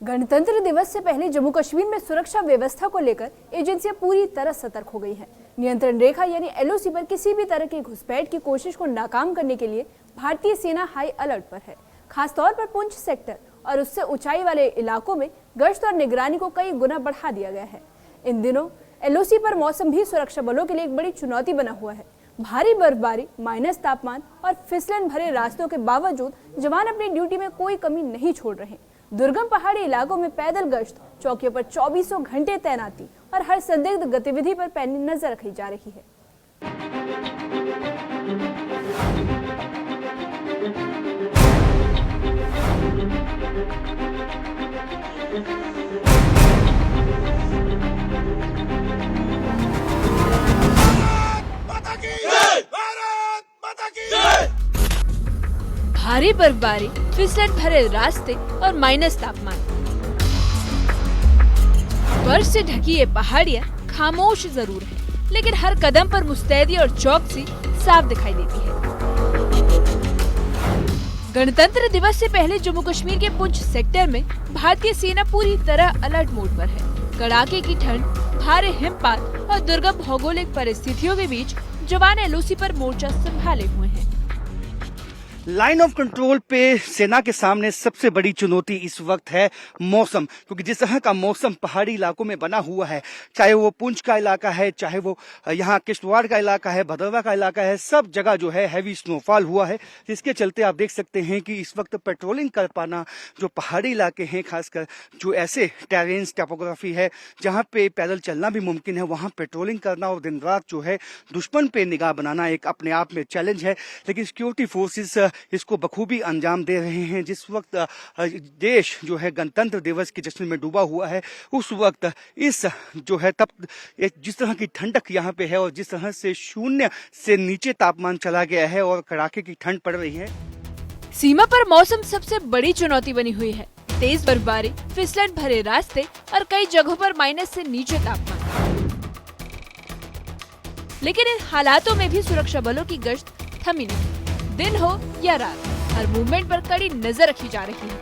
गणतंत्र दिवस से पहले जम्मू कश्मीर में सुरक्षा व्यवस्था को लेकर एजेंसियां पूरी तरह सतर्क हो गई हैं। नियंत्रण रेखा यानी एलओसी पर किसी भी तरह की घुसपैठ की कोशिश को नाकाम करने के लिए भारतीय सेना हाई अलर्ट पर है। खासतौर पर पुंछ सेक्टर और उससे ऊंचाई वाले इलाकों में गश्त और निगरानी को कई गुना बढ़ा दिया गया है। इन दिनों एलओसी पर मौसम भी सुरक्षा बलों के लिए एक बड़ी चुनौती बना हुआ है। भारी बर्फबारी, माइनस तापमान और फिसलन भरे रास्तों के बावजूद जवान अपनी ड्यूटी में कोई कमी नहीं छोड़ रहे। दुर्गम पहाड़ी इलाकों में पैदल गश्त, चौकियों पर 24 घंटे तैनाती और हर संदिग्ध गतिविधि पर पैनी नजर रखी जा रही है। भारी बर्फबारी, फिसलन भरे रास्ते और माइनस तापमान। बर्फ से ढकी ये पहाड़ियाँ खामोश जरूर है, लेकिन हर कदम पर मुस्तैदी और चौकसी साफ दिखाई देती है। गणतंत्र दिवस से पहले जम्मू कश्मीर के पुंछ सेक्टर में भारतीय सेना पूरी तरह अलर्ट मोड पर है। कड़ाके की ठंड, भारी हिमपात और दुर्गम भौगोलिक परिस्थितियों के बीच जवान एलओसी पर मोर्चा संभाले हुए हैं। लाइन ऑफ कंट्रोल पे सेना के सामने सबसे बड़ी चुनौती इस वक्त है मौसम, क्योंकि जिस तरह का मौसम पहाड़ी इलाकों में बना हुआ है, चाहे वो पुंछ का इलाका है, चाहे वो यहाँ किश्तवाड़ का इलाका है, भदरवा का इलाका है, सब जगह जो है हैवी स्नोफॉल हुआ है। जिसके चलते आप देख सकते हैं कि इस वक्त पेट्रोलिंग कर पाना, जो पहाड़ी इलाके हैं, खासकर जो ऐसे टेरेन्स टोपोग्राफी है जहाँ पे पैदल चलना भी मुमकिन है, वहाँ पेट्रोलिंग करना और दिन रात जो है दुश्मन पे निगाह बनाना एक अपने आप में चैलेंज है। लेकिन सिक्योरिटी फोर्सेस इसको बखूबी अंजाम दे रहे हैं। जिस वक्त देश जो है गणतंत्र दिवस के जश्न में डूबा हुआ है, उस वक्त इस जो है तब जिस तरह की ठंडक यहाँ पे है और जिस तरह से शून्य से नीचे तापमान चला गया है और कड़ाके की ठंड पड़ रही है, सीमा पर मौसम सबसे बड़ी चुनौती बनी हुई है। तेज बर्फबारी, फिसलन भरे रास्ते और कई जगहों पर माइनस से नीचे तापमान। लेकिन इन हालातों में भी सुरक्षा बलों की गश्त थमी नहीं। दिन हो या रात, हर मूवमेंट पर कड़ी नजर रखी जा रही है।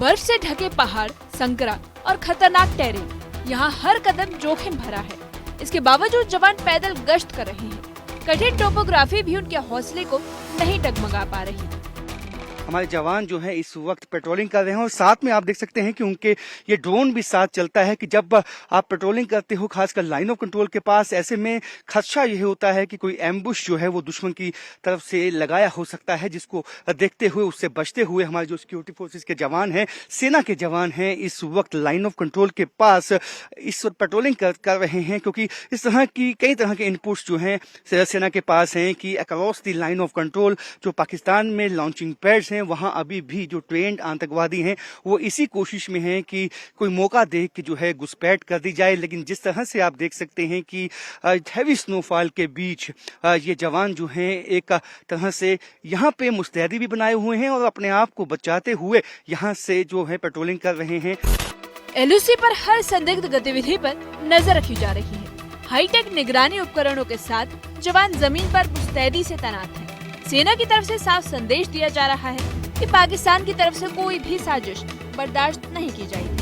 बर्फ से ढके पहाड़, संकरा और खतरनाक टेरेन, यहाँ हर कदम जोखिम भरा है। इसके बावजूद जवान पैदल गश्त कर रहे हैं। कठिन टोपोग्राफी भी उनके हौसले को नहीं डगमगा पा रही। हमारे जवान जो है इस वक्त पेट्रोलिंग कर रहे हैं और साथ में आप देख सकते हैं कि उनके ये ड्रोन भी साथ चलता है कि जब आप पेट्रोलिंग करते हो, खासकर लाइन ऑफ कंट्रोल के पास, ऐसे में खदशा ये होता है कि कोई एम्बुश जो है वो दुश्मन की तरफ से लगाया हो सकता है, जिसको देखते हुए, उससे बचते हुए हमारे जो सिक्योरिटी फोर्सेज के जवान हैं, सेना के जवान हैं, इस वक्त लाइन ऑफ कंट्रोल के पास इस वक्त पेट्रोलिंग कर रहे हैं। क्योंकि इस तरह की कई तरह के इनपुट्स जो हैं सेना के पास हैं कि across the line of control जो पाकिस्तान में लॉन्चिंग पैड्स हैं, वहां अभी भी जो ट्रेंड आतंकवादी हैं वो इसी कोशिश में हैं कि कोई मौका देख के जो है घुसपैठ कर दी जाए। लेकिन जिस तरह से आप देख सकते हैं कि हैवी स्नोफॉल के बीच ये जवान जो हैं एक तरह से यहाँ पे मुस्तैदी भी बनाए हुए हैं और अपने आप को बचाते हुए यहाँ से जो है पेट्रोलिंग कर रहे हैं। एलओसी पर हर संदिग्ध गतिविधि पर नजर रखी जा रही है। हाईटेक निगरानी उपकरणों के साथ जवान जमीन पर मुस्तैदी से तैनात हैं। सेना की तरफ से साफ संदेश दिया जा रहा है कि पाकिस्तान की तरफ से कोई भी साजिश बर्दाश्त नहीं की जाएगी।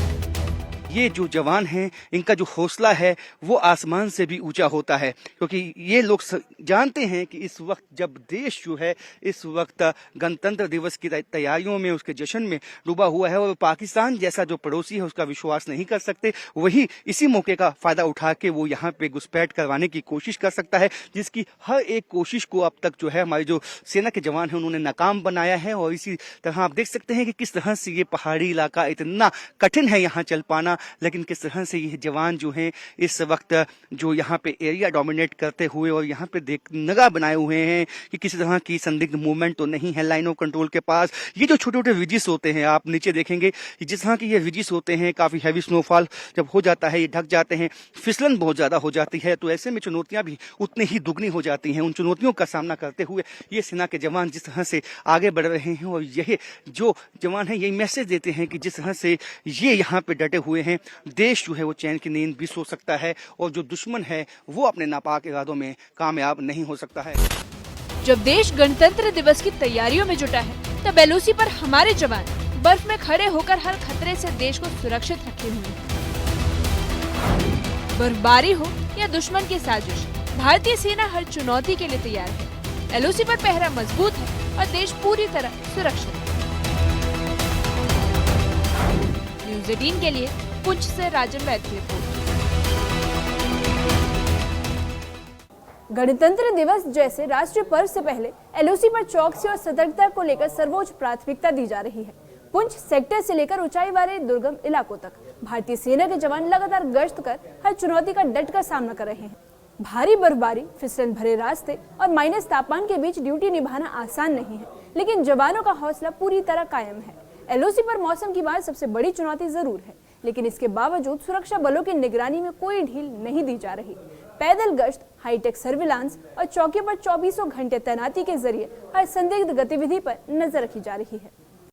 ये जो जवान हैं, इनका जो हौसला है वो आसमान से भी ऊंचा होता है, क्योंकि ये लोग जानते हैं कि इस वक्त जब देश जो है इस वक्त गणतंत्र दिवस की तैयारियों में, उसके जश्न में डूबा हुआ है और पाकिस्तान जैसा जो पड़ोसी है उसका विश्वास नहीं कर सकते, वही इसी मौके का फायदा उठा के वो यहाँ पे घुसपैठ करवाने की कोशिश कर सकता है, जिसकी हर एक कोशिश को अब तक जो है हमारे जो सेना के जवान हैं उन्होंने नाकाम बनाया है। और इसी तरह आप देख सकते हैं कि किस तरह से ये पहाड़ी इलाका इतना कठिन है यहाँ चल पाना, लेकिन किस तरह से ये जवान जो हैं इस वक्त जो यहाँ पे एरिया डोमिनेट करते हुए और यहाँ पे निगाह बनाए हुए हैं कि किसी तरह की संदिग्ध मूवमेंट तो नहीं है लाइन ऑफ कंट्रोल के पास। ये जो छोटे छोटे रिजिस होते हैं, आप नीचे देखेंगे जिस तरह के ये रिजिस होते हैं, काफी हैवी स्नोफॉल जब हो जाता है, ये ढक जाते हैं, फिसलन बहुत ज्यादा हो जाती है, तो ऐसे में चुनौतियां भी उतनी ही दुगनी हो जाती हैं। उन चुनौतियों का सामना करते हुए ये सेना के जवान जिस तरह से आगे बढ़ रहे हैं और यही जो जवान है यही मैसेज देते हैं कि जिस तरह से ये यहाँ पे डटे हुए हैं, देश जो है वो चैन की नींद भी सो सकता है और जो दुश्मन है वो अपने नापाक इरादों में कामयाब नहीं हो सकता है। जब देश गणतंत्र दिवस की तैयारियों में जुटा है, तब एलओसी पर हमारे जवान बर्फ में खड़े होकर हर खतरे से देश को सुरक्षित रखे हुए हैं। बर्फबारी हो या दुश्मन की साजिश, भारतीय सेना हर चुनौती के लिए तैयार है। एलओसी पर पहरा मजबूत है और देश पूरी तरह सुरक्षित है। न्यूज़ 18 के लिए पुंछ से राजन वैद की रिपोर्ट। गणतंत्र दिवस जैसे राष्ट्रीय पर्व से पहले एलओसी पर चौकसी और सतर्कता को लेकर सर्वोच्च प्राथमिकता दी जा रही है। पुंछ सेक्टर से लेकर ऊंचाई वाले दुर्गम इलाकों तक भारतीय सेना के जवान लगातार गश्त कर हर चुनौती का डटकर सामना कर रहे हैं। भारी बर्फबारी, फिसलन भरे रास्ते और माइनस तापमान के बीच ड्यूटी निभाना आसान नहीं है, लेकिन जवानों का हौसला पूरी तरह कायम है। एलओसी पर मौसम की बात सबसे बड़ी चुनौती जरूर है, लेकिन इसके बावजूद सुरक्षा बलों की निगरानी में कोई ढील नहीं दी जा रही। पैदल गश्त, हाईटेक सर्विलांस और चौकियों पर 24 घंटे तैनाती के जरिए हर संदिग्ध गतिविधि पर नजर रखी जा रही है।